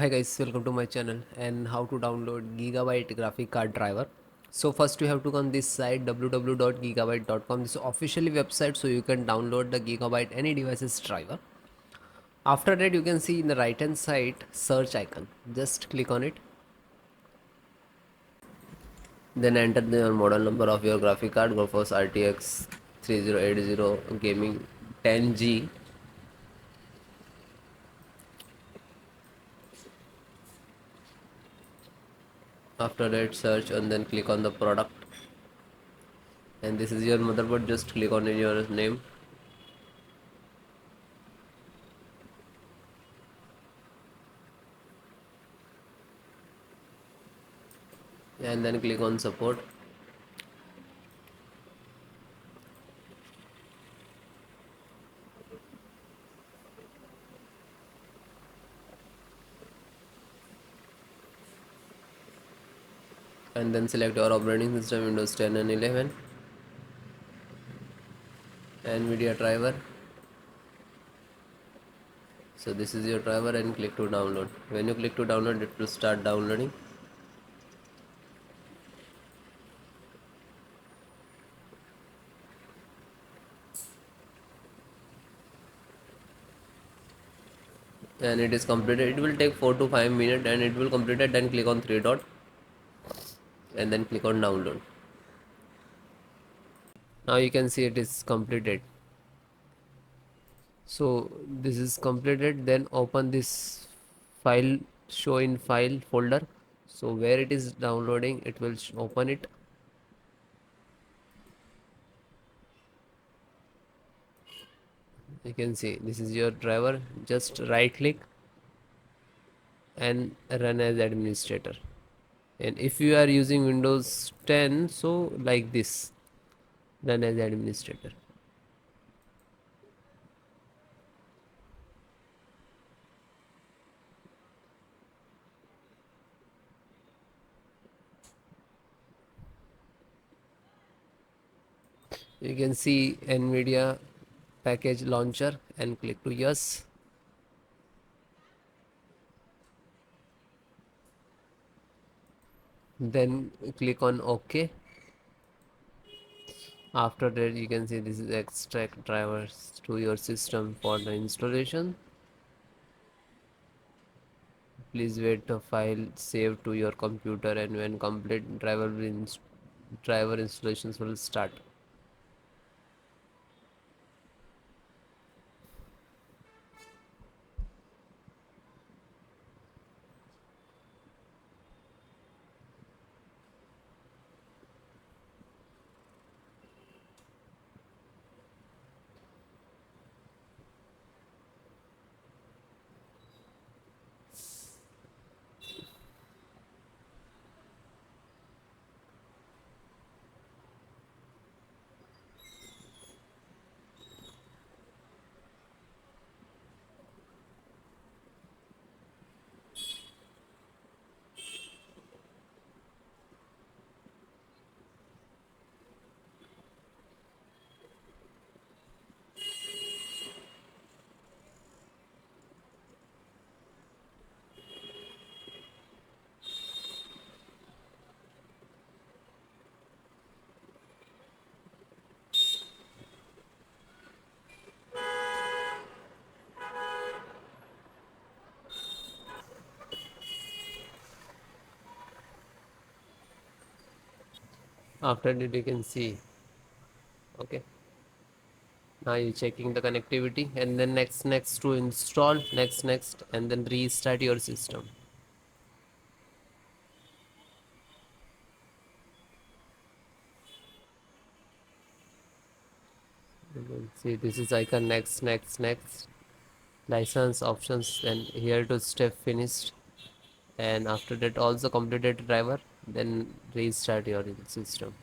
Hi guys, welcome to my channel and how to download Gigabyte graphic card driver. So first you have to go on this site www.gigabyte.com. This is officially website, so you can download the Gigabyte any devices driver. After that you can see in the right hand side search icon. Just click on it. Then enter the model number of your graphic card. Go for RTX 3080 gaming 10G. After that search and then click on the product, and this is your motherboard. Just click on your name, and then click on support. And then select your operating system, Windows 10 and 11, NVIDIA driver. So this is your driver, and click to download. When you click to download, it will start downloading. And it is completed. It will take 4 to 5 minutes and it will complete it. Then click on three dot and then click on download. Now you can see it is completed. So this is completed. Then open this file, show in file folder. So where it is downloading, it will open it. You can see this is your driver. Just right click and run as administrator. And if you are using Windows 10, so like this, run as administrator. You can see NVIDIA package launcher and click to yes. Then click on OK. After that you can see this is extract drivers to your system for the installation. Please wait the file save to your computer, and when complete driver installations will start. After that you can see, okay, now you're checking the connectivity, and then next to install, next and then restart your system. You can see this is icon, next license options, and here to step finished. And after that also completed driver, then restart your system.